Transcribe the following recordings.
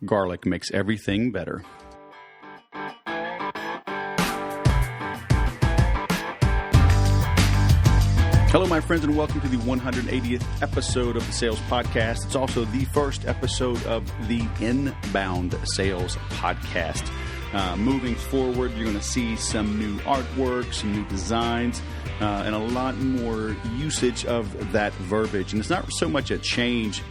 Garlic makes everything better. Hello, my friends, and welcome to the 180th episode of the Sales Podcast. It's also the first episode of the Inbound Sales Podcast. Moving forward, you're going to see some new artwork, some new designs, and a lot more usage of that verbiage. And it's not so much a change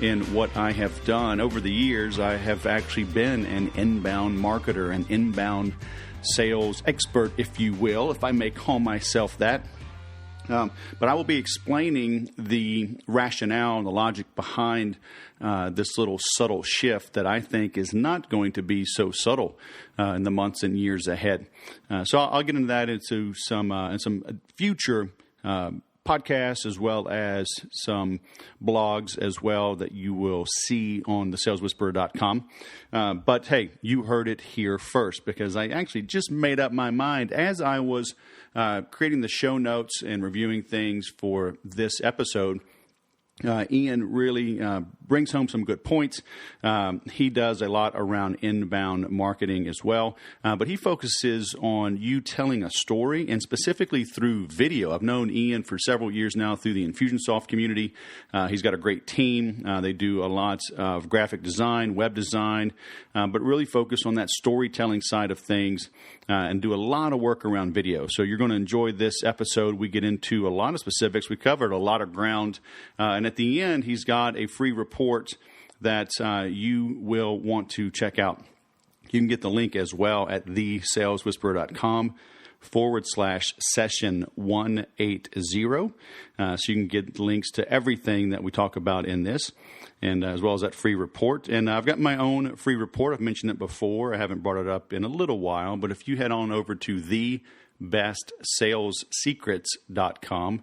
in what I have done. Over the years, I have actually been an inbound marketer, an inbound sales expert, if you will, if I may call myself that. But I will be explaining the rationale and the logic behind this little subtle shift that I think is not going to be so subtle in the months and years ahead. So I'll get into that into some future podcasts, as well as some blogs as well that you will see on thesaleswhisperer.com. But hey, you heard it here first, because I actually just made up my mind as I was creating the show notes and reviewing things for this episode. Ian really brings home some good points. He does a lot around inbound marketing as well, but he focuses on you telling a story, and specifically through video. I've known Ian for several years now through the Infusionsoft community. He's got a great team. They do a lot of graphic design, web design, but really focus on that storytelling side of things and do a lot of work around video. So you're going to enjoy this episode. We get into a lot of specifics. We covered a lot of ground, and at the end, he's got a free report that you will want to check out. You can get the link as well at thesaleswhisperer.com/session 180. So you can get links to everything that we talk about in this, and as well as that free report. And I've got my own free report. I've mentioned it before. I haven't brought it up in a little while, but if you head on over to thebestsalessecrets.com,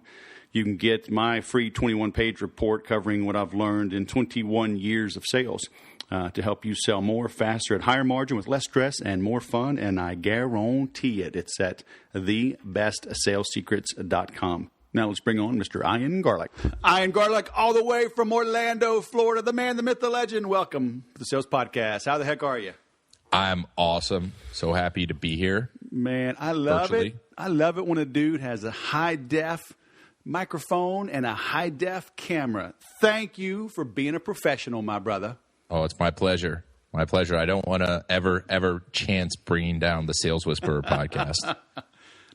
you can get my free 21-page report covering what I've learned in 21 years of sales to help you sell more, faster, at higher margin, with less stress and more fun. And I guarantee it. It's at thebestsalessecrets.com. Now let's bring on Mr. Ian Garlic. Ian Garlic, all the way from Orlando, Florida, the man, the myth, the legend. Welcome to the Sales Podcast. How the heck are you? I'm awesome. So happy to be here. Man, I love virtually. it. I love it when a dude has a high-def microphone and a high-def camera. Thank you for being a professional, my brother. Oh, it's my pleasure. My pleasure. I don't want to ever chance bringing down the Sales Whisperer podcast.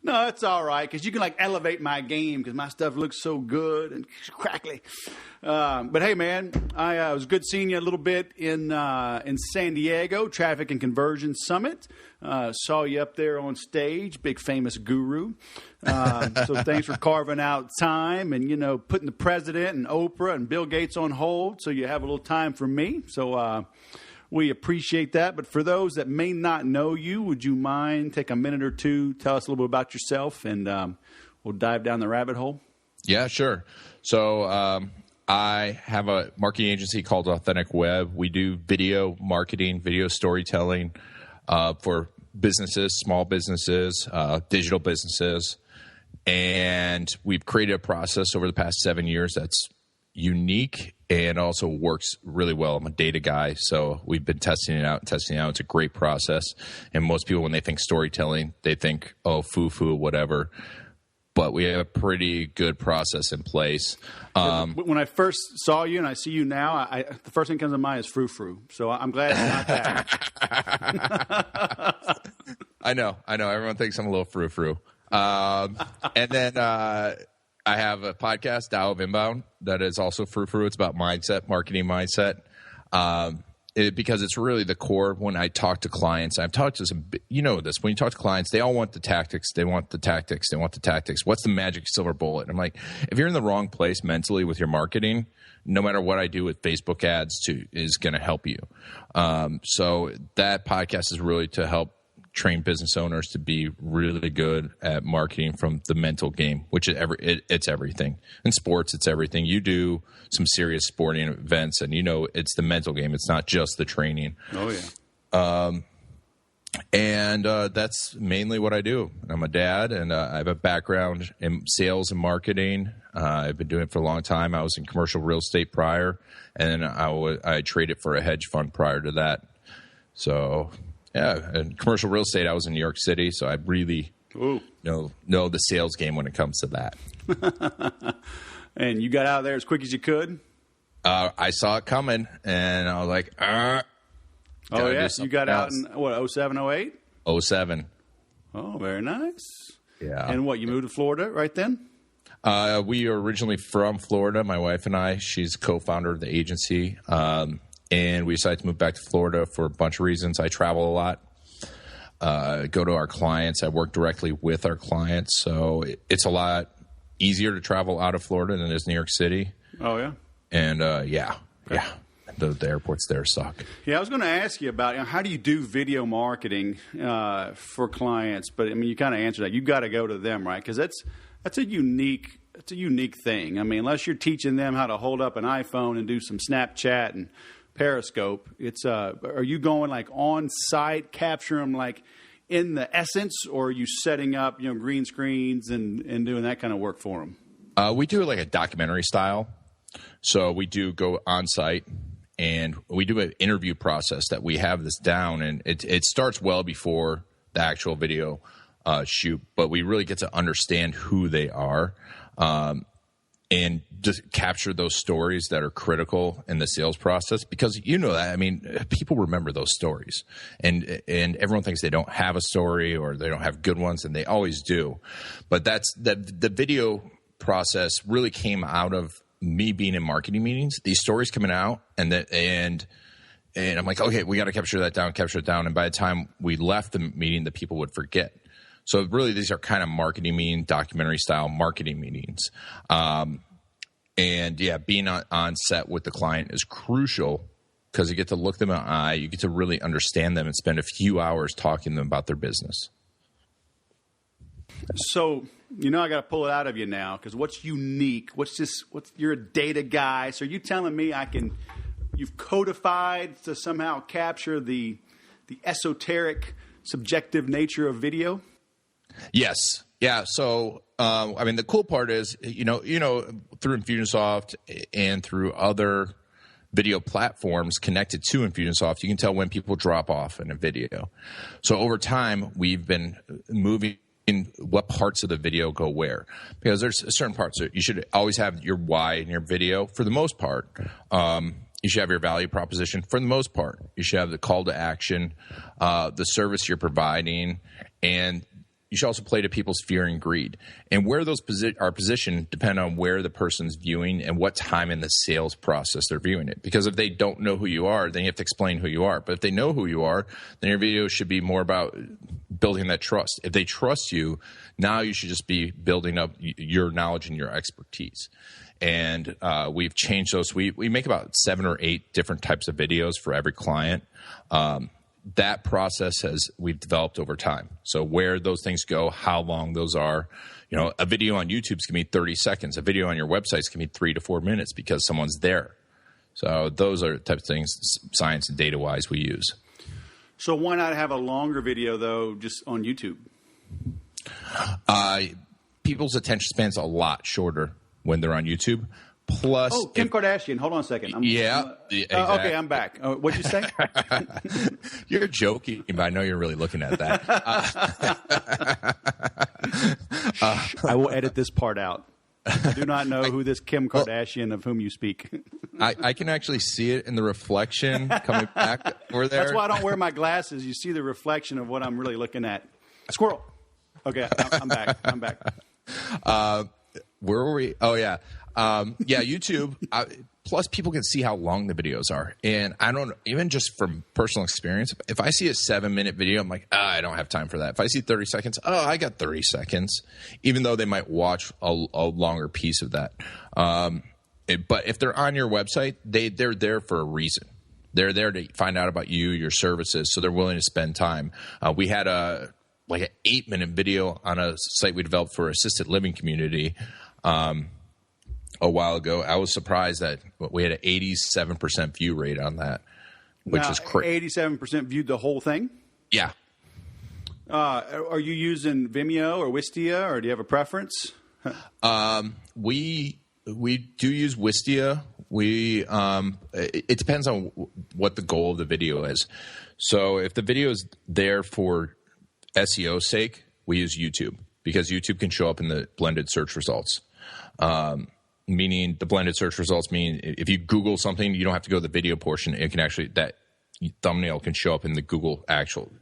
No, it's all right, because you can elevate my game, because my stuff looks so good and crackly. But hey, man, it was good seeing you a little bit in San Diego, Traffic and Conversion Summit. Saw you up there on stage, big famous guru. So thanks for carving out time and, putting the president and Oprah and Bill Gates on hold so you have a little time for me. So we appreciate that. But for those that may not know you, would you mind take a minute or two, tell us a little bit about yourself, and we'll dive down the rabbit hole? Yeah, sure. So I have a marketing agency called Authentic Web. We do video marketing, video storytelling for businesses, small businesses, digital businesses. And we've created a process over the past 7 years that's unique and also works really well. I'm a data guy, so we've been testing it out. It's a great process. And most people, when they think storytelling, they think, oh, foo-foo, whatever. But we have a pretty good process in place. When I first saw you and I see you now, the first thing that comes to mind is frou-frou. So I'm glad it's not that. I know. Everyone thinks I'm a little frou-frou. And then I have a podcast, Tao of Inbound, that is also frou-frou. It's about mindset, marketing mindset. Because it's really the core. When I talk to clients, I've talked to some, this, when you talk to clients, they all want the tactics. They want the tactics. What's the magic silver bullet? And I'm like, if you're in the wrong place mentally with your marketing, no matter what I do with Facebook ads is going to help you. So that podcast is really to help train business owners to be really good at marketing from the mental game, which is it's everything. In sports, it's everything. You do some serious sporting events, and it's the mental game. It's not just the training. Oh, yeah. And that's mainly what I do. I'm a dad, and I have a background in sales and marketing. I've been doing it for a long time. I was in commercial real estate prior, and I traded for a hedge fund prior to that. So, yeah, in commercial real estate, I was in New York City, so I really know the sales game when it comes to that. And you got out of there as quick as you could? I saw it coming, and I was like, Oh, yes. You got out in, what, 07, 08? 07. Oh, very nice. Yeah. And what, you moved to Florida right then? We are originally from Florida, my wife and I. She's co-founder of the agency. And we decided to move back to Florida for a bunch of reasons. I travel a lot, go to our clients. I work directly with our clients. So it's a lot easier to travel out of Florida than it is New York City. Oh, yeah? And, yeah. The airports there suck. Yeah, I was going to ask you about how do you do video marketing for clients, but I mean you kind of answered that. You got to go to them, right? Because that's a unique thing. I mean, unless you're teaching them how to hold up an iPhone and do some Snapchat and Periscope, it's are you going like on site, capture them like in the essence, or are you setting up green screens and doing that kind of work for them? We do it like a documentary style, so we do go on site. And we do an interview process that we have this down, and it starts well before the actual video shoot, but we really get to understand who they are and just capture those stories that are critical in the sales process, because that. I mean, people remember those stories, and everyone thinks they don't have a story or they don't have good ones, and they always do. But the video process really came out of me being in marketing meetings, these stories coming out, and I'm like, okay, we got to capture it down. And by the time we left the meeting, the people would forget. So really, these are kind of marketing meeting, documentary style marketing meetings. And yeah, being on set with the client is crucial because you get to look them in the eye, you get to really understand them and spend a few hours talking to them about their business. So, I got to pull it out of you now, because what's unique? You're a data guy. So are you telling me you've codified to somehow capture the esoteric, subjective nature of video? Yes. Yeah. So, the cool part is, through Infusionsoft and through other video platforms connected to Infusionsoft, you can tell when people drop off in a video. So over time, we've been moving in what parts of the video go where, because there's certain parts that you should always have your why in your video for the most part. You should have your value proposition for the most part. You should have the call to action, the service you're providing, and you should also play to people's fear and greed. And where those are positioned depend on where the person's viewing and what time in the sales process they're viewing it. Because if they don't know who you are, then you have to explain who you are. But if they know who you are, then your video should be more about building that trust. If they trust you, now you should just be building up your knowledge and your expertise. And we've changed those. We make about 7 or 8 different types of videos for every client. That process we've developed over time. So where those things go, how long those are. A video on YouTube can be 30 seconds. A video on your websites can be 3 to 4 minutes because someone's there. So those are the types of things, science and data-wise, we use. So why not have a longer video, though, just on YouTube? People's attention span's a lot shorter when they're on YouTube. Plus, Kim Kardashian. Hold on a second. Exactly. Okay, I'm back. What'd you say? You're joking, but I know you're really looking at that. I will edit this part out. I do not know who this Kim Kardashian of whom you speak. I can actually see it in the reflection coming back over there. That's why I don't wear my glasses. You see the reflection of what I'm really looking at. A squirrel. Okay, I'm back. Where were we? Oh, yeah. YouTube. Plus, people can see how long the videos are. And I don't, even just from personal experience, if I see a 7-minute video, I'm like, I don't have time for that. If I see 30 seconds, I got 30 seconds, even though they might watch a longer piece of that. But if they're on your website, they're there for a reason. They're there to find out about you, your services, so they're willing to spend time. We had an 8-minute video on a site we developed for assisted living community a while ago. I was surprised that we had an 87% view rate on that, which is crazy. 87% viewed the whole thing? Yeah. Are you using Vimeo or Wistia, or do you have a preference? We do use Wistia. It depends on what the goal of the video is. So if the video is there for SEO sake, we use YouTube because YouTube can show up in the blended search results. Meaning the blended search results mean if you Google something, you don't have to go to the video portion. It can actually, that thumbnail can show up in the Google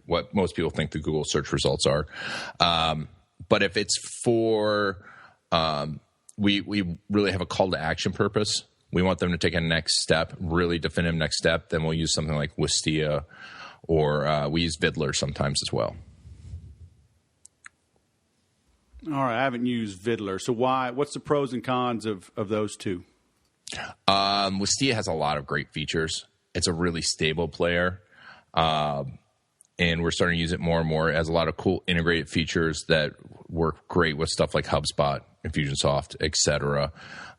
what most people think the Google search results are. But if it's for, we really have a call to action purpose. We want them to take a next step, really definitive next step. Then we'll use something like Wistia, or we use Vidler sometimes as well. All right, I haven't used Vidler. So what's the pros and cons of those two? Wistia has a lot of great features. It's a really stable player. And we're starting to use it more and more. It has a lot of cool integrated features that work great with stuff like HubSpot, Infusionsoft, etc.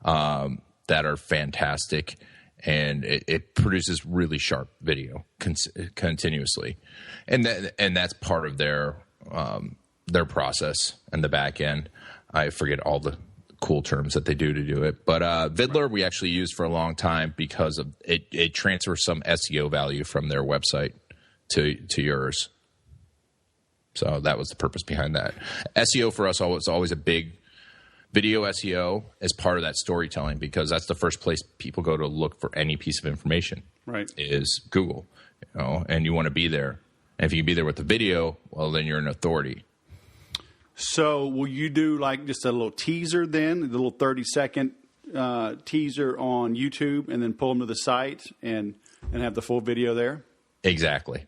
That are fantastic. And it produces really sharp video continuously. And that's part of their process and the back end. I forget all the cool terms that they do to do it. But Vidler we actually used for a long time because of it transfers some SEO value from their website to yours. So that was the purpose behind that. SEO for us was always a big video SEO as part of that storytelling, because that's the first place people go to look for any piece of information. Right. Is Google, and you want to be there. And if you can be there with the video, well, then you're an authority. So will you do like just a little teaser then, a little 30-second teaser on YouTube, and then pull them to the site and have the full video there? Exactly.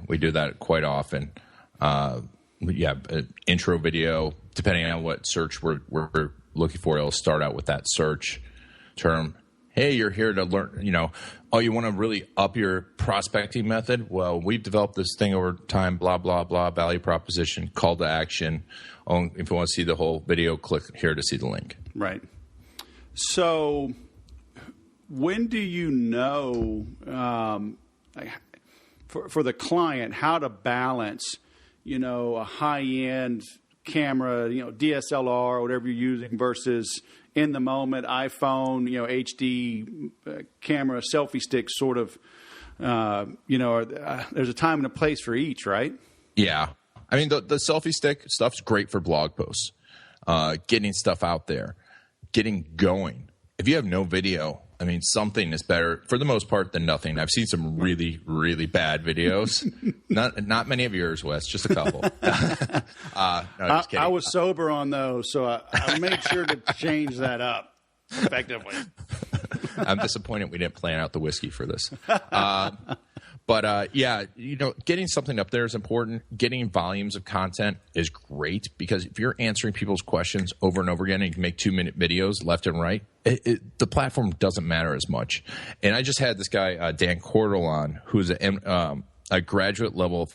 We do that quite often. Intro video, depending on what search we're looking for, it'll start out with that search term. Hey, you're here to learn, you want to really up your prospecting method? Well, we've developed this thing over time, blah, blah, blah, value proposition, call to action. If you want to see the whole video, click here to see the link. Right. So when do you know, for the client, how to balance, a high-end camera, DSLR, whatever you're using, versus in the moment iPhone, HD camera, selfie stick sort of, there's a time and a place for each, right? Yeah. I mean, the selfie stick stuff's great for blog posts, getting stuff out there, getting going. If you have no video, I mean, something is better for the most part than nothing. I've seen some really, really bad videos. Not many of yours, Wes, just a couple. No, just kidding. I was sober on those, so I made sure to change that up effectively. I'm disappointed we didn't plan out the whiskey for this. But getting something up there is important. Getting volumes of content is great, because if you're answering people's questions over and over again and you can make 2-minute videos left and right, the platform doesn't matter as much. And I just had this guy, Dan Cordell, on, who's a graduate level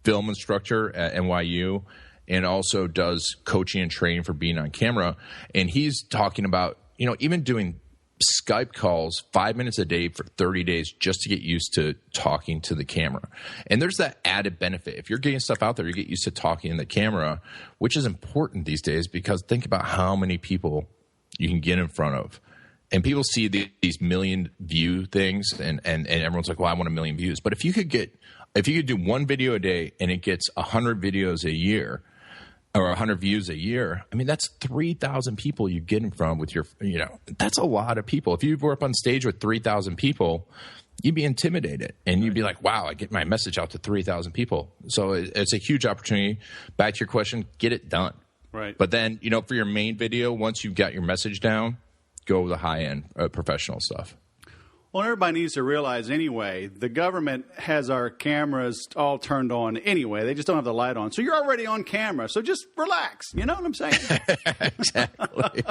film instructor at NYU and also does coaching and training for being on camera. And he's talking about, even doing Skype calls 5 minutes a day for 30 days just to get used to talking to the camera. And there's that added benefit. If you're getting stuff out there, you get used to talking in the camera, which is important these days, because think about how many people you can get in front of. And people see these million view things and everyone's like, well, I want 1 million views. But if you could do one video a day and it gets 100 videos a year, or 100 views a year, I mean, that's 3,000 people you get in front with your, that's a lot of people. If you were up on stage with 3,000 people, you'd be intimidated and you'd be like, wow, I get my message out to 3,000 people. So it's a huge opportunity. Back to your question, get it done. Right. But then, for your main video, once you've got your message down, go with the high-end professional stuff. Well, everybody needs to realize anyway, the government has our cameras all turned on anyway. They just don't have the light on. So you're already on camera. So just relax. You know what I'm saying? Exactly.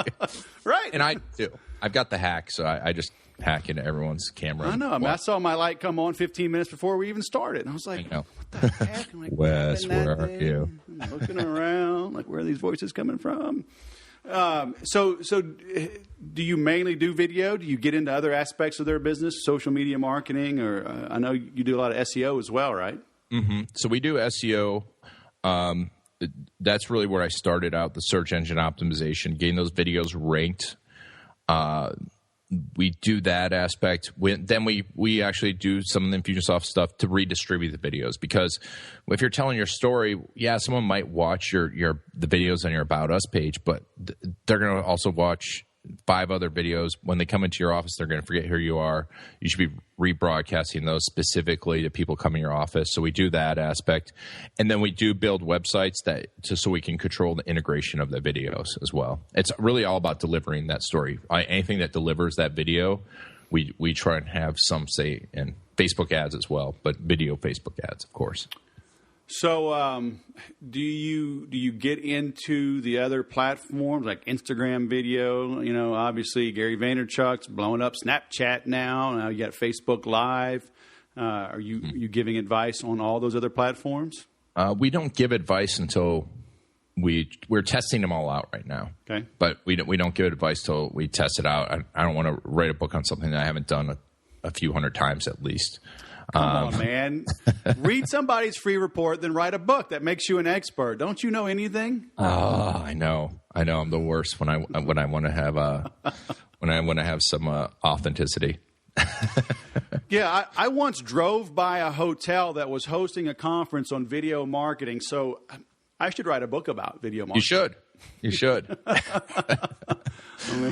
Right. And I do. I've got the hack, so I just hack into everyone's camera. I know. I saw my light come on 15 minutes before we even started. And I was like, what the heck? I'm like, Wes, where are you? I'm looking around, like, where are these voices coming from? So do you mainly do video? Do you get into other aspects of their business, social media marketing, or I know you do a lot of SEO as well, right? So we do SEO. That's really where I started out, the search engine optimization, getting those videos ranked. We do that aspect. Then we actually do some of the Infusionsoft stuff to redistribute the videos, because if you're telling your story, someone might watch the videos on your About Us page, but they're going to also watch 5 other videos. When they come into your office, they're going to forget who you are. You should be rebroadcasting those specifically to people coming to your office. So we do that aspect. And then we do build websites so we can control the integration of the videos as well. It's really all about delivering that story. Anything that delivers that video, we try and have some say in Facebook ads as well, but video Facebook ads, of course. So, do you get into the other platforms like Instagram video? You know, obviously Gary Vaynerchuk's blowing up Snapchat now. Now you got Facebook Live. Are you giving advice on all those other platforms? We don't give advice until we're testing them all out right now. Okay, but we don't give advice till we test it out. I don't want to write a book on something that I haven't done a few hundred times at least. Come on, man. Read somebody's free report, then write a book that makes you an expert. Don't you know anything? Oh, I know. I'm the worst when I want to have some authenticity. Yeah, I once drove by a hotel that was hosting a conference on video marketing. So I should write a book about video marketing. You should.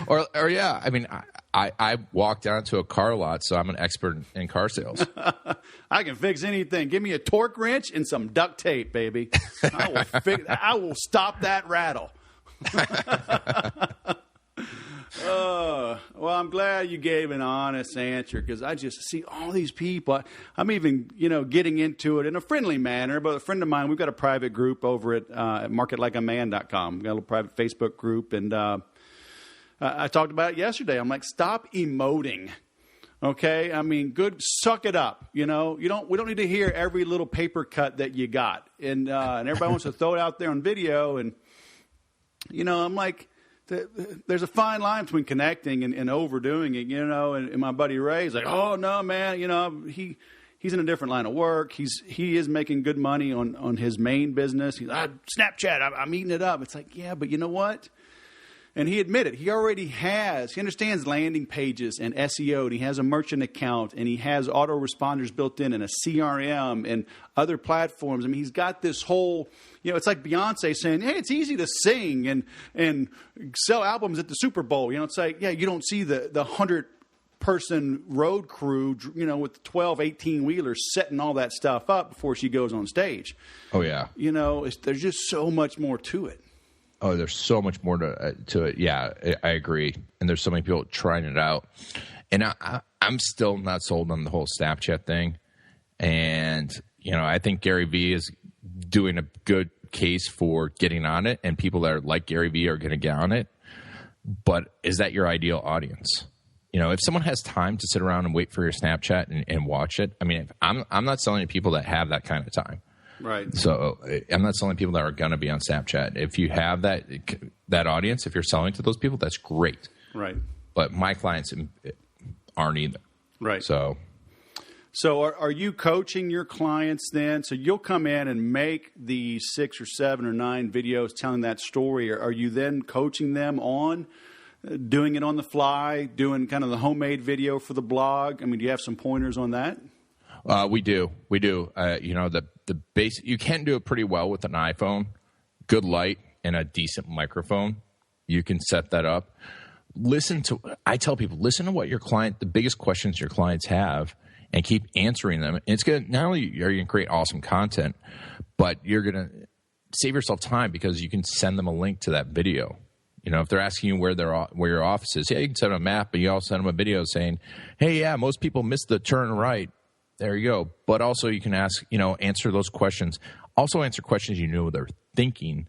or yeah. I mean, I walk down to a car lot, so I'm an expert in car sales. I can fix anything. Give me a torque wrench and some duct tape, baby. I will stop that rattle. Well, I'm glad you gave an honest answer, because I just see all these people. I'm even, getting into it in a friendly manner. But a friend of mine, we've got a private group over at marketlikeaman.com. We've got a little private Facebook group, and I talked about it yesterday. I'm like, stop emoting. Okay, I mean, suck it up. We don't need to hear every little paper cut that you got, and everybody wants to throw it out there on video, and I'm like, there's a fine line between connecting and overdoing it. And my buddy Ray's like, oh no, man, he's in a different line of work. He is making good money on his main business. He's Snapchat, I'm eating it up. It's like, yeah, but you know what? And he admitted he understands landing pages and SEO, and he has a merchant account, and he has autoresponders built in and a CRM and other platforms. I mean, he's got this whole, it's like Beyonce saying, hey, it's easy to sing and sell albums at the Super Bowl. It's like, yeah, you don't see the 100-person road crew, with the 12, 18-wheelers setting all that stuff up before she goes on stage. Oh, yeah. There's just so much more to it. Oh, there's so much more to it. Yeah, I agree. And there's so many people trying it out. And I'm still not sold on the whole Snapchat thing. And, I think Gary Vee is doing a good case for getting on it. And people that are like Gary Vee are going to get on it. But is that your ideal audience? If someone has time to sit around and wait for your Snapchat and watch it, I mean, I'm not selling to people that have that kind of time. Right. So I'm not selling people that are going to be on Snapchat. If you have that audience, if you're selling to those people, that's great. Right. But my clients aren't either. Right. So are you coaching your clients then? So you'll come in and make the 6 or 7 or 9 videos telling that story. Or are you then coaching them on doing it on the fly, doing kind of the homemade video for the blog? I mean, do you have some pointers on that? We do. The base, you can do it pretty well with an iPhone, good light, and a decent microphone. You can set that up. I tell people, listen to what the biggest questions your clients have, and keep answering them. And it's good. Not only are you going to create awesome content, but you're going to save yourself time, because you can send them a link to that video. If they're asking you where your office is, you can send them a map, but you also send them a video saying, hey, yeah, most people miss the turn right. There you go. But also you can ask, answer those questions. Also answer questions they're thinking,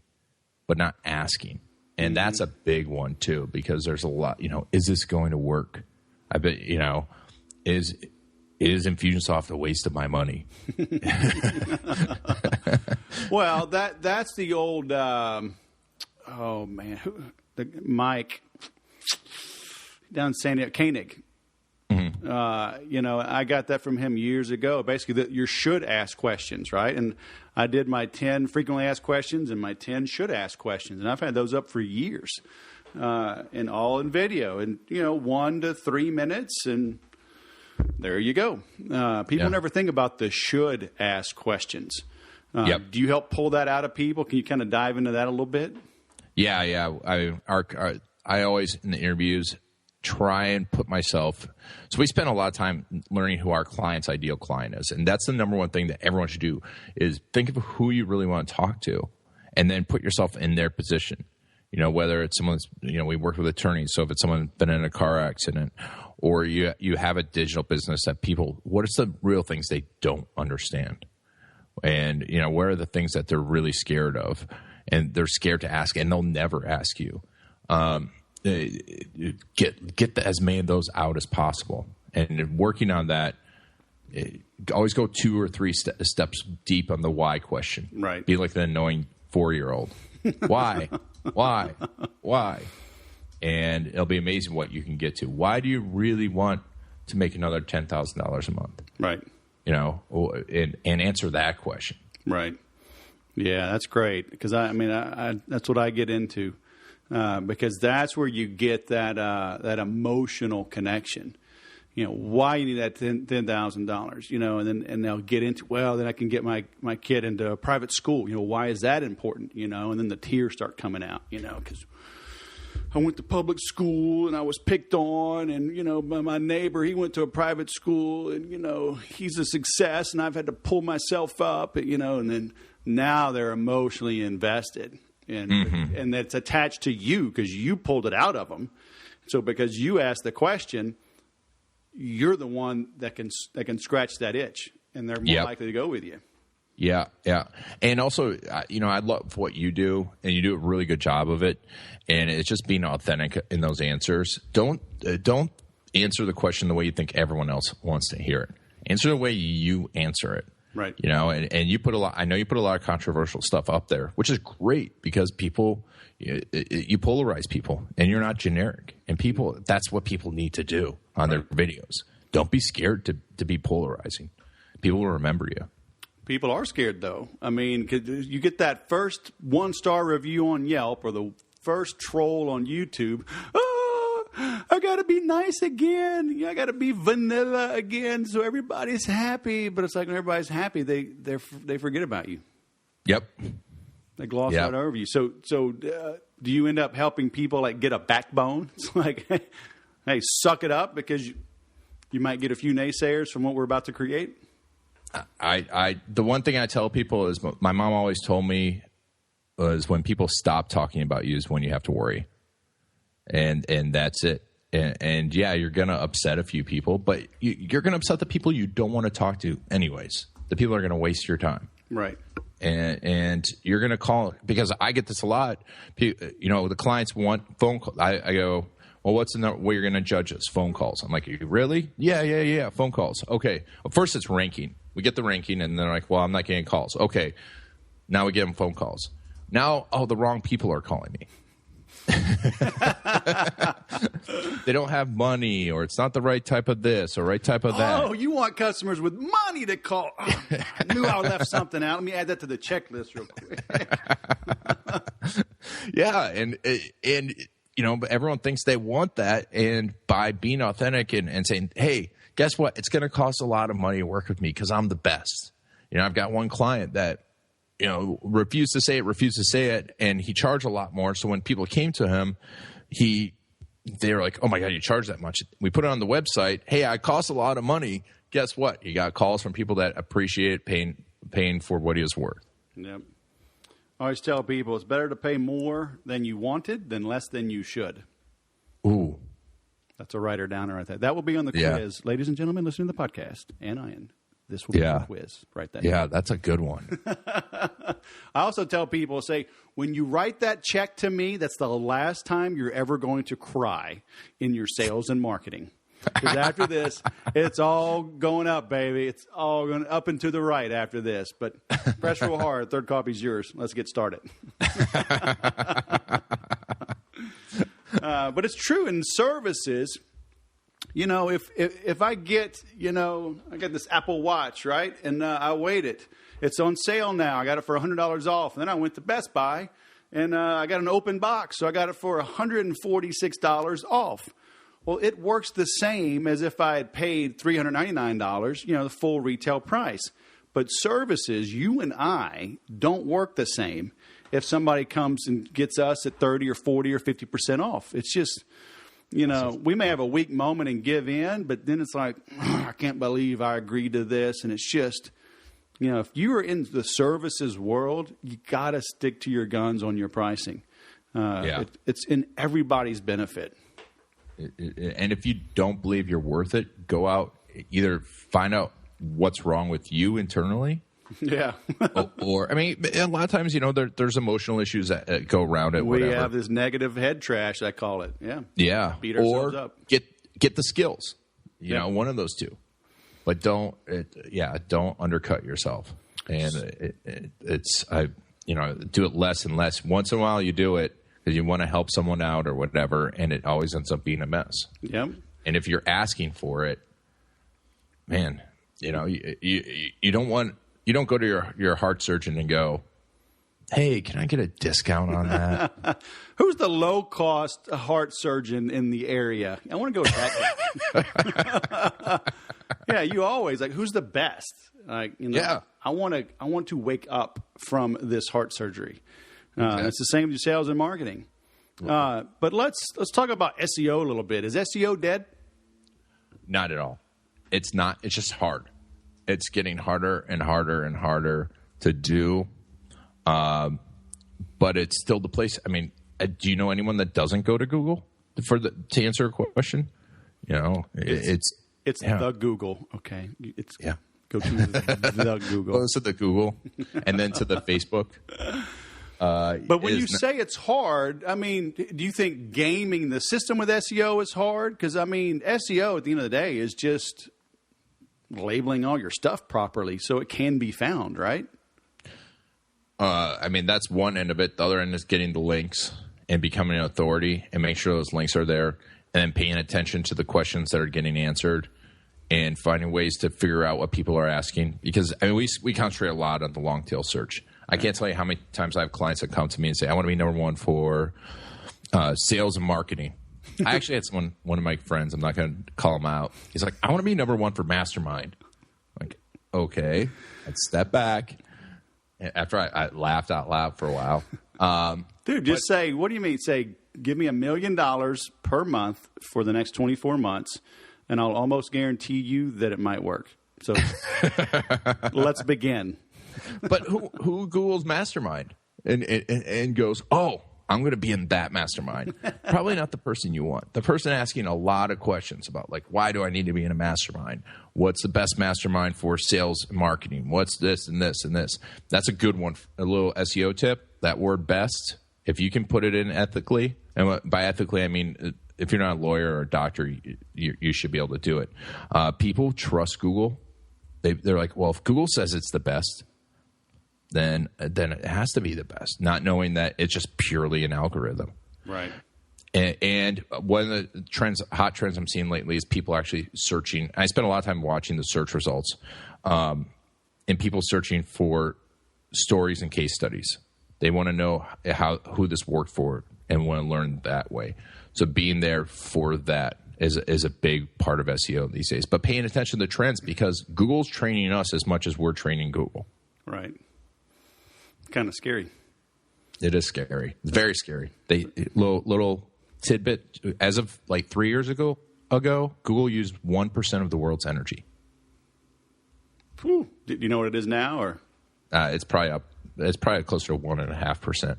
but not asking. And that's a big one too, because there's a lot, is this going to work? I bet, is Infusionsoft a waste of my money? Well, that's the old, Mike down in San Diego, Koenig. Mm-hmm. I got that from him years ago. Basically, that you should ask questions, right? And I did my 10 frequently asked questions and my 10 should ask questions. And I've had those up for years, and all in video, and 1 to 3 minutes, and there you go. People never think about the should ask questions. Do you help pull that out of people? Can you kind of dive into that a little bit? Yeah. I always, in the interviews, try and put myself. So we spend a lot of time learning who our client's ideal client is. And that's the number one thing that everyone should do is think of who you really want to talk to and then put yourself in their position. Whether it's someone's, we work with attorneys. So if it's someone been in a car accident or you have a digital business that people, what is the real things they don't understand? And, what are the things that they're really scared of and they're scared to ask and they'll never ask you? Get as many of those out as possible, and working on that. Always go 2 or 3 steps deep on the why question. Right. Be like the annoying 4-year-old. Why? And it'll be amazing what you can get to. Why do you really want to make another $10,000 a month? Right. And answer that question. Right. Yeah, that's great because I that's what I get into. Because that's where you get that emotional connection. Why you need that $10,000, and they'll get into, then I can get my kid into a private school. Why is that important? And then the tears start coming out, because I went to public school and I was picked on, and, my neighbor, he went to a private school and, he's a success and I've had to pull myself up, and then now they're emotionally invested. And that's attached to you because you pulled it out of them. So because you asked the question, you're the one that can scratch that itch, and they're more likely to go with you. Yeah. And also, I love what you do, and you do a really good job of it. And it's just being authentic in those answers. Don't answer the question the way you think everyone else wants to hear it. Answer the way you answer it. Right. And you put a lot. I know you put a lot of controversial stuff up there, which is great because people, you polarize people, and you're not generic. And people, that's what people need to do on their videos. Don't be scared to be polarizing. People will remember you. People are scared, though. I mean, 'cause you get that first 1-star review on Yelp or the first troll on YouTube. I got to be nice again. I got to be vanilla again so everybody's happy. But it's like when everybody's happy, they forget about you. Yep. They gloss right over you. So do you end up helping people like get a backbone? It's like, hey, suck it up because you might get a few naysayers from what we're about to create. The one thing I tell people is my mom always told me was when people stop talking about you is when you have to worry. And that's it. And yeah, you're going to upset a few people, but you're going to upset the people you don't want to talk to anyways. The people are going to waste your time. Right. And you're going to call, because I get this a lot. The clients want phone calls. I go, well, what's the way you're going to judge us? Phone calls. I'm like, really? Yeah. Phone calls. Okay. Well, first it's ranking. We get the ranking, and they're like, well, I'm not getting calls. Okay. Now we give them phone calls. Now, the wrong people are calling me. They don't have money, or it's not the right type of this or right type of that. Oh, you want customers with money to call. Oh, I knew I left something out. Let me add that to the checklist real quick. Yeah, and everyone thinks they want that, and by being authentic and saying, hey, guess what? It's going to cost a lot of money to work with me because I'm the best. I've got one client that refused to say it, and he charged a lot more. So when people came to him, they were like, oh my God, you charge that much. We put it on the website. Hey, I cost a lot of money. Guess what? He got calls from people that appreciate paying for what he is worth. Yep. I always tell people it's better to pay more than you wanted than less than you should. Ooh. That's a writer downer right there. That will be on the quiz. Ladies and gentlemen, listen to the podcast. And Ian. This will be the quiz. Write that down. That's a good one. I also tell people, when you write that check to me, that's the last time you're ever going to cry in your sales and marketing. Because after this, it's all going up, baby. It's all going up and to the right after this. But press real hard. Third copy's yours. Let's get started. But it's true in services. if I get, I got this Apple Watch, right? And I wait it. It's on sale now. I got it for $100 off. And then I went to Best Buy, and I got an open box. So I got it for $146 off. Well, it works the same as if I had paid $399, the full retail price. But services, you and I, don't work the same if somebody comes and gets us at 30 or 40 or 50% off. It's just, we may have a weak moment and give in, but then it's like, I can't believe I agreed to this. And it's just, if you are in the services world, you got to stick to your guns on your pricing. It's in everybody's benefit. And if you don't believe you're worth it, go out, either find out what's wrong with you internally. Yeah. or, a lot of times, there's emotional issues that go around it. We have this negative head trash, I call it. Yeah. Yeah. Beat ourselves up. Get the skills, one of those two. But don't undercut yourself. And do it less and less. Once in a while you do it because you want to help someone out or whatever, and it always ends up being a mess. Yep. And if you're asking for it, man, you don't go to your heart surgeon and go, hey, can I get a discount on that? Who's the low-cost heart surgeon in the area? I want to go with that. Yeah, you always who's the best? Yeah. I want to wake up from this heart surgery. It's the same with sales and marketing. But let's talk about SEO a little bit. Is SEO dead? Not at all. It's not. It's just hard. It's getting harder and harder and harder to do. But it's still the place. Do you know anyone that doesn't go to Google to answer a question? It's the Google. Okay. Go to the Google. Goes to the Google and then to the Facebook. But when you say it's hard, do you think gaming the system with SEO is hard? Because, SEO at the end of the day is just labeling all your stuff properly so it can be found, right? That's one end of it. The other end is getting the links and becoming an authority and make sure those links are there, and then paying attention to the questions that are getting answered and finding ways to figure out what people are asking. Because we concentrate a lot on the long tail search. I can't tell you how many times I have clients that come to me and say, I want to be number one for sales and marketing. I actually had one of my friends, I'm not going to call him out. He's like, I want to be number one for mastermind. I'm like, okay, let's step back. After I laughed out loud for a while. Dude, just say, what do you mean? Say, give me $1 million per month for the next 24 months, and I'll almost guarantee you that it might work. So let's begin. But who Googles mastermind and goes, oh, I'm going to be in that mastermind? Probably not the person you want. The person asking a lot of questions about, why do I need to be in a mastermind? What's the best mastermind for sales and marketing? What's this and this and this? That's a good one. A little SEO tip, that word best, if you can put it in ethically, and by ethically I mean if you're not a lawyer or a doctor, you should be able to do it. People trust Google. They're like, well, if Google says it's the best, then it has to be the best, not knowing that it's just purely an algorithm. Right. And one of the hot trends I'm seeing lately is people actually searching. I spend a lot of time watching the search results, and people searching for stories and case studies. They want to know who this worked for and want to learn that way. So being there for that is a big part of SEO these days. But paying attention to the trends, because Google's training us as much as we're training Google. Right. Kind of scary. It is scary. It's very scary. Little tidbit. As of 3 years ago, Google used 1% of the world's energy. Whew. Do you know what it is now, or? It's probably up. It's probably closer to 1.5%.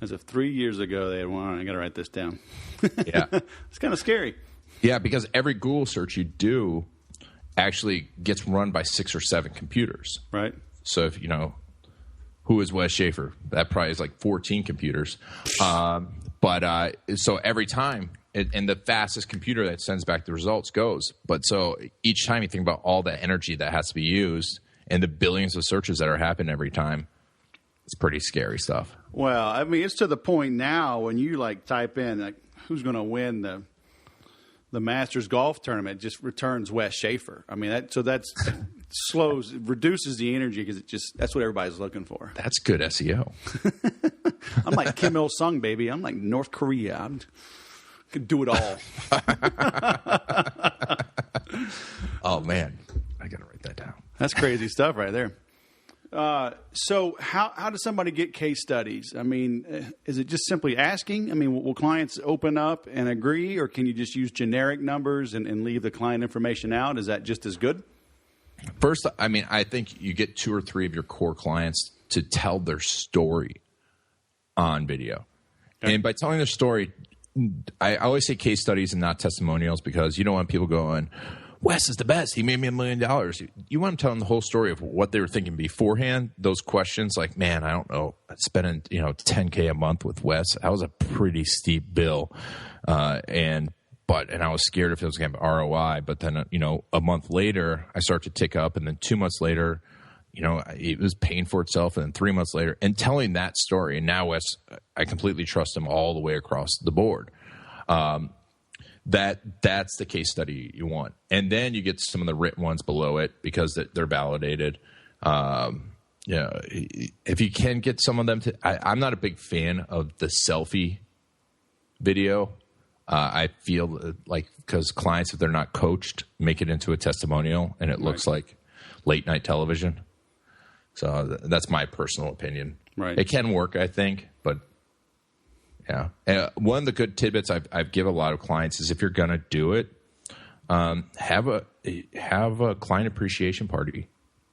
As of 3 years ago, they had one. I got to write this down. Yeah, it's kind of scary. Yeah, because every Google search you do actually gets run by 6 or 7 computers. Right. So if who is Wes Schaefer? That probably is 14 computers. But so every time, and the fastest computer that sends back the results goes. But so each time you think about all the energy that has to be used and the billions of searches that are happening every time, it's pretty scary stuff. Well, it's to the point now when you type in who's going to win the Masters golf tournament just returns Wes Schaefer. I mean, that's reduces the energy because that's what everybody's looking for. That's good SEO. I'm like Kim Il Sung, baby. I'm like North Korea. I can do it all. Oh man, I gotta write that down. That's crazy stuff right there. So how does somebody get case studies? I mean, is it just simply asking? I mean, will clients open up and agree, or can you just use generic numbers and leave the client information out? Is that just as good? First, I mean, I think you get 2 or 3 of your core clients to tell their story on video. Okay. And by telling their story, I always say case studies and not testimonials, because you don't want people going, Wes is the best. He made me $1 million. You want them telling the whole story of what they were thinking beforehand. Those questions like, man, I don't know, spending $10K a month with Wes. That was a pretty steep bill, and I was scared if it was going to have ROI. But then a month later, I start to tick up, and then 2 months later, it was paying for itself, and then 3 months later, and telling that story. And now Wes, I completely trust him all the way across the board. That's the case study you want. And then you get some of the written ones below it because they're validated. If you can get some of them to, I'm not a big fan of the selfie video. I feel like because clients, if they're not coached, make it into a testimonial and it looks like late night television. So that's my personal opinion. Right. It can work, I think, but yeah. One of the good tidbits I've given a lot of clients is if you're going to do it, have a client appreciation party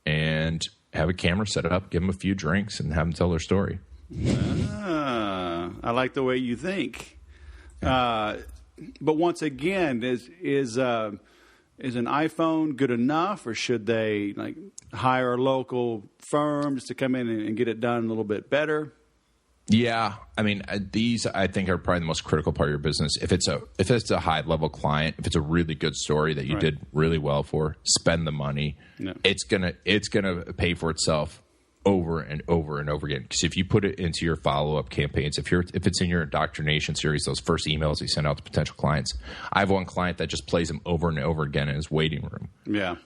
and have a camera set up, give them a few drinks, and have them tell their story. I like the way you think. But once again, is an iPhone good enough, or should they hire a local firm just to come in and get it done a little bit better? Yeah, I mean, these I think are probably the most critical part of your business. If it's a high level client, if it's a really good story that you did really well for, spend the money. No. It's gonna pay for itself over and over and over again. Because if you put it into your follow up campaigns, if it's in your indoctrination series, those first emails you send out to potential clients, I have one client that just plays them over and over again in his waiting room. Yeah,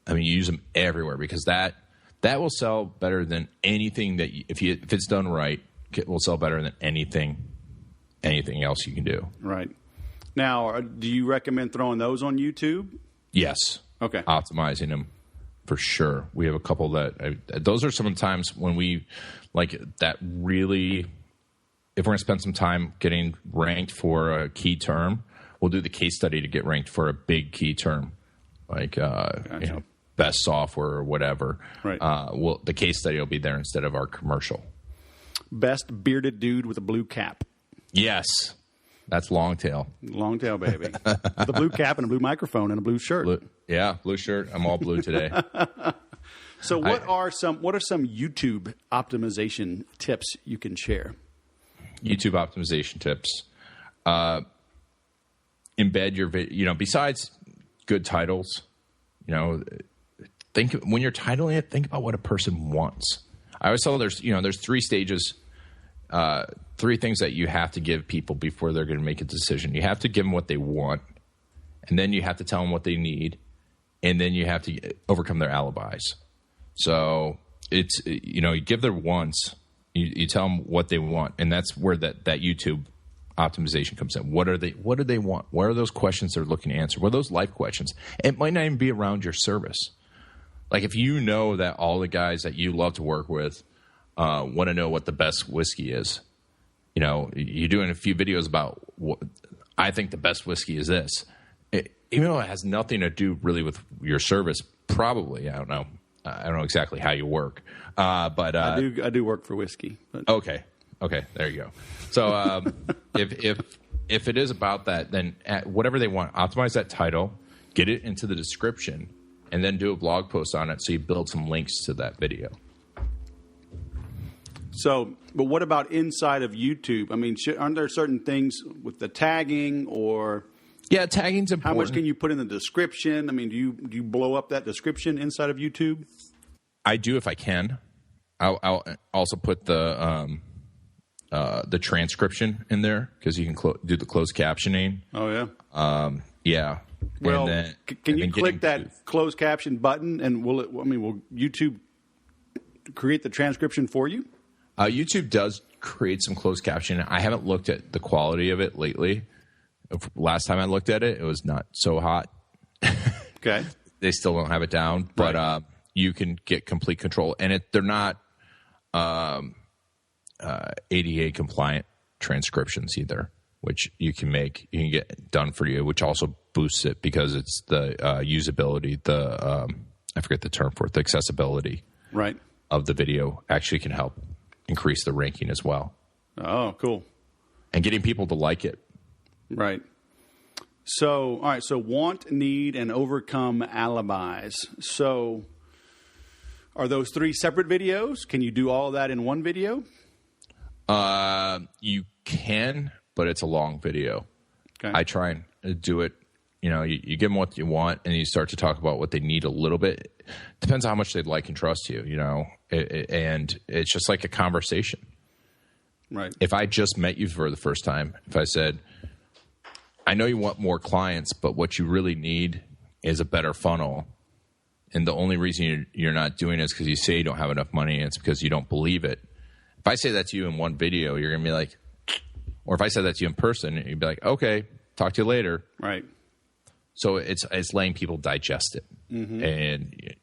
I mean, you use them everywhere because that will sell better than anything that if it's done right. It will sell better than anything else you can do. Right. Now, do you recommend throwing those on YouTube? Yes. Okay. Optimizing them for sure. We have a couple those are some of the times when we that really, if we're going to spend some time getting ranked for a key term, we'll do the case study to get ranked for a big key term, gotcha. Best software or whatever. Right. The case study will be there instead of our commercial. Best bearded dude with a blue cap. Yes. That's Longtail. Longtail, baby. With a blue cap and a blue microphone and a blue shirt. Blue shirt. I'm all blue today. So what are some YouTube optimization tips you can share? YouTube optimization tips. Embed your video, besides good titles, think when you're titling it, think about what a person wants. I always tell there's 3 stages, 3 things that you have to give people before they're going to make a decision. You have to give them what they want, and then you have to tell them what they need, and then you have to overcome their alibis. So it's, you give their wants, you tell them what they want, and that's where that YouTube optimization comes in. What do they want? What are those questions they're looking to answer? What are those life questions? It might not even be around your service. Like if you know that all the guys that you love to work with want to know what the best whiskey is, you're doing a few videos about what I think the best whiskey is this. Even though it has nothing to do really with your service, probably, I don't know exactly how you work, but I do work for whiskey. But. Okay, there you go. So if it is about that, then whatever they want, optimize that title, get it into the description, and then do a blog post on it so you build some links to that video. So, but what about inside of YouTube? I mean, aren't there certain things with the tagging or... Yeah, tagging's important. How much can you put in the description? I mean, do you blow up that description inside of YouTube? I do if I can. I'll also put the transcription in there because you can do the closed captioning. Oh, yeah. Yeah. Well, and then, can you click that closed caption button, and will YouTube create the transcription for you? YouTube does create some closed caption. I haven't looked at the quality of it lately. Last time I looked at it, it was not so hot. Okay. They still don't have it down, but Right. You can get complete control. And they're not ADA compliant transcriptions either, which you can get done for you, which also boosts it because it's the usability, I forget the term for it, the accessibility Right. of the video actually can help increase the ranking as well. Oh, cool. And getting people to like it. Right. So, all right. So, want, need, and overcome alibis. So, are those 3 separate videos? Can you do all of that in one video? You can, but it's a long video. Okay. I try and do it. You give them what you want, and you start to talk about what they need a little bit. Depends on how much they like and trust you, and it's just like a conversation. Right. If I just met you for the first time, if I said, I know you want more clients, but what you really need is a better funnel. And the only reason you're not doing it is because you say you don't have enough money, and it's because you don't believe it. If I say that to you in one video, you're going to be like, or if I said that to you in person, you'd be like, okay, talk to you later. Right. So it's letting people digest it. Mm-hmm. And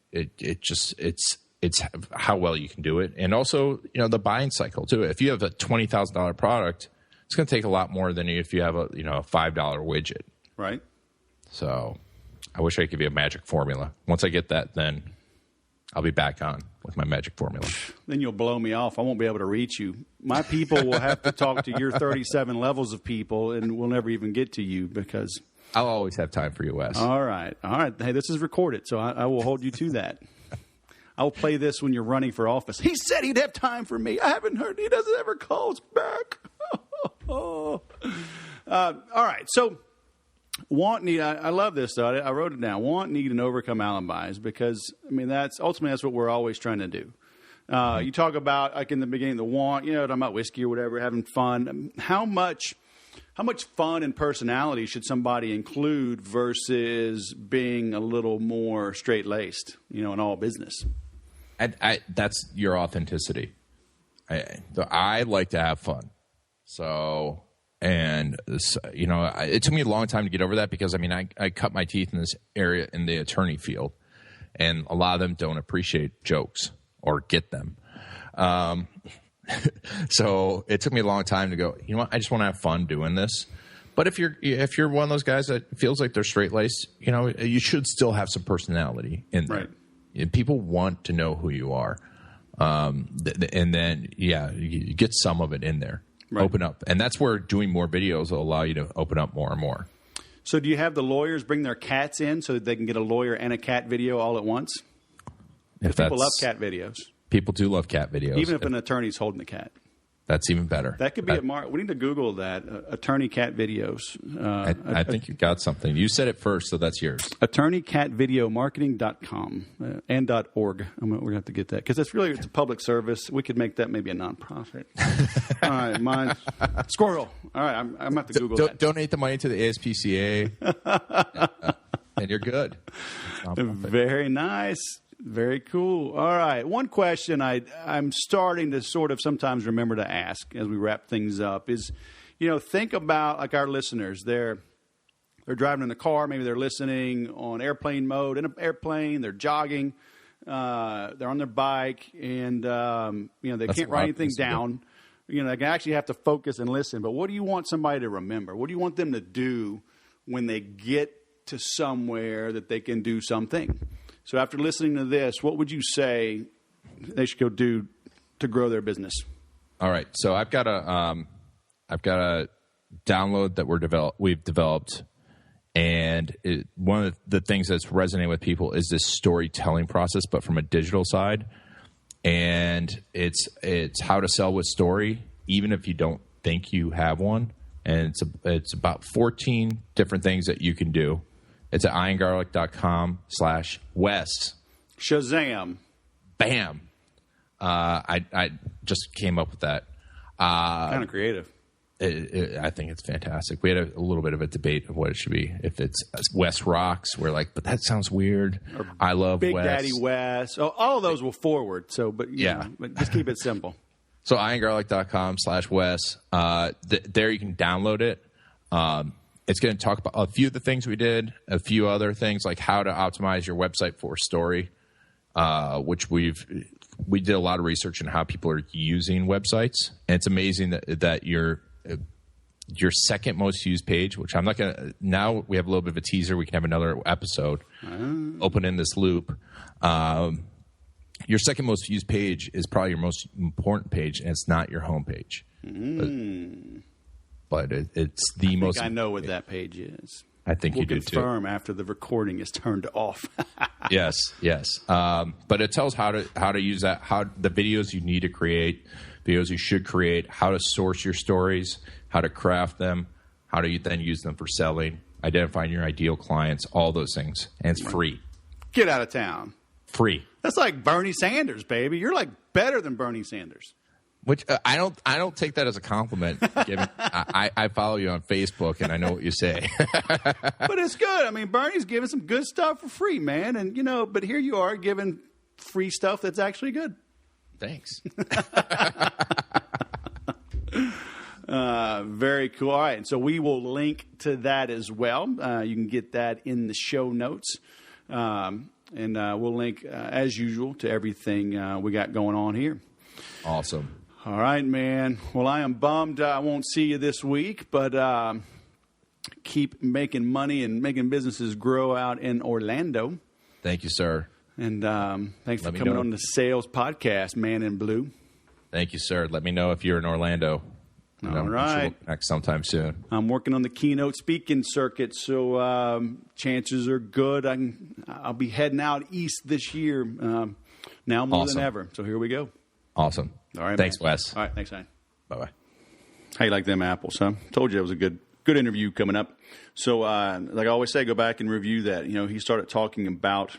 it's how well you can do it. And also, the buying cycle too. If you have a $20,000 product, it's going to take a lot more than if you have a $5 widget. Right. So I wish I could give you a magic formula. Once I get that, then I'll be back on with my magic formula. Then you'll blow me off. I won't be able to reach you. My people will have to talk to your 37 levels of people, and we'll never even get to you because... I'll always have time for you, Wes. All right. Hey, this is recorded, so I will hold you to that. I will play this when you're running for office. He said he'd have time for me. I haven't heard. He doesn't ever call us back. All right. So, want, need. I love this, though. I wrote it down. Want, need, and overcome alibis because, that's what we're always trying to do. You talk about, like in the beginning, the want, talking about whiskey or whatever, having fun. How much fun and personality should somebody include versus being a little more straight-laced, in all business? That's your authenticity. I like to have fun. So, it took me a long time to get over that because, I cut my teeth in this area in the attorney field, and a lot of them don't appreciate jokes or get them. So it took me a long time to go, I just want to have fun doing this. But if you're one of those guys that feels like they're straight-laced, you should still have some personality in there. Right. People want to know who you are. And then, you get some of it in there. Right. Open up. And that's where doing more videos will allow you to open up more and more. So do you have the lawyers bring their cats in so that they can get a lawyer and a cat video all at once? People love cat videos. People do love cat videos. Even if an attorney's holding a cat. That's even better. That could be a mark. We need to Google that. Attorney cat videos. I think you got something. You said it first, so that's yours. AttorneyCatVideoMarketing.com and .org. We're going to have to get that because it's a public service. We could make that maybe a nonprofit. All right, mine. Squirrel. All right, I'm going to have to Google that. Donate the money to the ASPCA, and you're good. Very nice. Very cool. All right. One question I'm starting to sort of sometimes remember to ask as we wrap things up is, think about like our listeners. They're driving in the car. Maybe they're listening on airplane mode in an airplane. They're jogging. They're on their bike, and they can't write anything down. They can actually have to focus and listen. But what do you want somebody to remember? What do you want them to do when they get to somewhere that they can do something? So after listening to this, what would you say they should go do to grow their business? All right. So I've got a download that we've developed, and one of the things that's resonating with people is this storytelling process, but from a digital side. And it's how to sell with story, even if you don't think you have one. And it's about 14 different things that you can do. It's at irongarlic.com/Wes. Shazam. Bam. I just came up with that. Kind of creative. I think it's fantastic. We had a little bit of a debate of what it should be. If it's Wes Rocks, we're like, but that sounds weird. Or I love Big Wes. Daddy Wes. Oh, all of those will forward. So, but but just keep it simple. So irongarlic.com/Wes. There you can download it. It's going to talk about a few of the things we did, a few other things like how to optimize your website for story, which we did a lot of research on how people are using websites. And it's amazing that your second most used page, which I'm not going to, now we have a little bit of a teaser. We can have another episode open in this loop. Your second most used page is probably your most important page, and it's not your home page. But it's the most. I know what that page is. I think you do too. We'll confirm after the recording is turned off. Yes. But it tells how to use that, how the videos you need to create, videos you should create, how to source your stories, how to craft them, how to then use them for selling, identifying your ideal clients, all those things. And it's free. Get out of town. Free. That's like Bernie Sanders, baby. You're like better than Bernie Sanders. Which I don't take that as a compliment. I follow you on Facebook and I know what you say. But it's good. I mean, Bernie's giving some good stuff for free, man. And but here you are giving free stuff that's actually good. Thanks. Very cool. All right, and so we will link to that as well. You can get that in the show notes. And we'll link, as usual, to everything we got going on here. Awesome. All right, man. Well, I am bummed I won't see you this week, but keep making money and making businesses grow out in Orlando. Thank you, sir. And thanks for coming on the Sales Podcast, Man in Blue. Thank you, sir. Let me know if you're in Orlando. All right. We'll connect sometime soon. I'm working on the keynote speaking circuit, so chances are good. I'll be heading out east this year, now more than ever. So here we go. Awesome. All right. Thanks, man. Wes. All right. Thanks, man. Bye-bye. How you like them apples, huh? Told you it was a good interview coming up. So, like I always say, go back and review that. He started talking about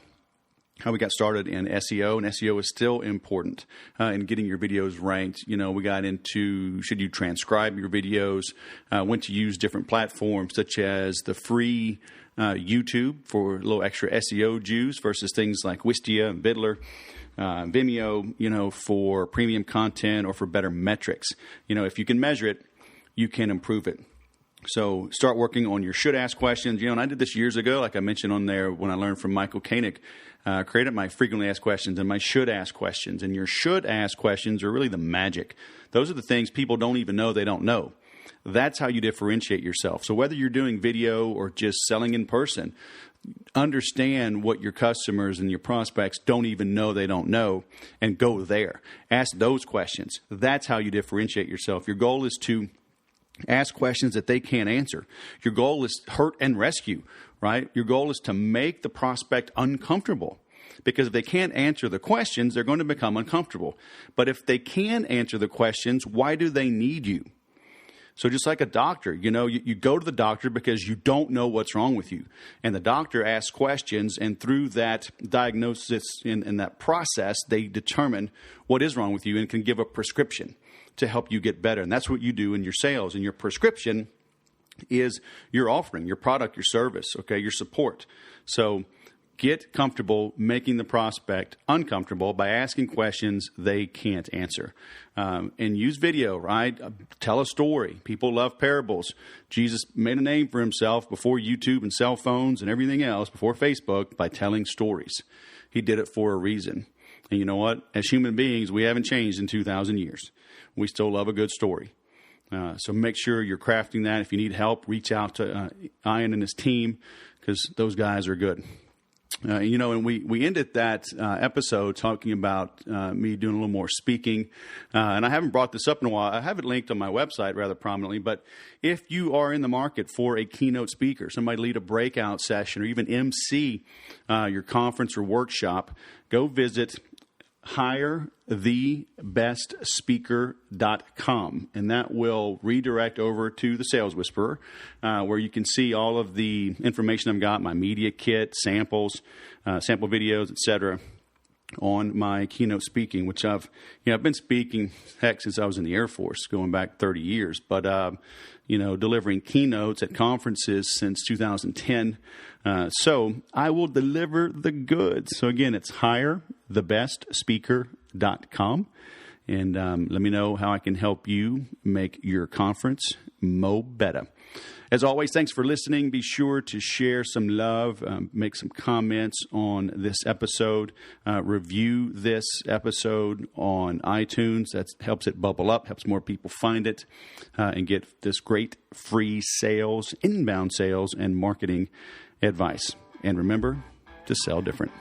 how we got started in SEO, and SEO is still important in getting your videos ranked. We got into should you transcribe your videos, when to use different platforms such as the free YouTube for a little extra SEO juice versus things like Wistia and Vidler. Vimeo, for premium content or for better metrics. If you can measure it, you can improve it. So start working on your should ask questions. And I did this years ago, like I mentioned on there when I learned from Michael Koenig, created my frequently asked questions and my should ask questions. And your should ask questions are really the magic. Those are the things people don't even know they don't know. That's how you differentiate yourself. So whether you're doing video or just selling in person, understand what your customers and your prospects don't even know they don't know and go there. Ask those questions. That's how you differentiate yourself. Your goal is to ask questions that they can't answer. Your goal is hurt and rescue, right? Your goal is to make the prospect uncomfortable. Because if they can't answer the questions, they're going to become uncomfortable. But if they can answer the questions, why do they need you? So just like a doctor, you go to the doctor because you don't know what's wrong with you. And the doctor asks questions, and through that diagnosis and that process, they determine what is wrong with you and can give a prescription to help you get better. And that's what you do in your sales. And your prescription is your offering, your product, your service, okay, your support. So get comfortable making the prospect uncomfortable by asking questions they can't answer. And use video, right? Tell a story. People love parables. Jesus made a name for himself before YouTube and cell phones and everything else, before Facebook, by telling stories. He did it for a reason. And you know what? As human beings, we haven't changed in 2,000 years. We still love a good story. So make sure you're crafting that. If you need help, reach out to Ian and his team, because those guys are good. And we ended that episode talking about me doing a little more speaking. And I haven't brought this up in a while. I have it linked on my website rather prominently. But if you are in the market for a keynote speaker, somebody lead a breakout session or even MC your conference or workshop, go visit HireTheBestSpeaker.com, and that will redirect over to the Sales Whisperer, where you can see all of the information I've got, my media kit, samples, sample videos, etc. on my keynote speaking, which I've been speaking, since I was in the Air Force, going back 30 years, but, delivering keynotes at conferences since 2010. So I will deliver the goods. So again, it's hirethebestspeaker.com. And let me know how I can help you make your conference mo better. As always, thanks for listening. Be sure to share some love, make some comments on this episode, review this episode on iTunes. That helps it bubble up, helps more people find it, and get this great free sales, inbound sales, and marketing advice. And remember to sell different.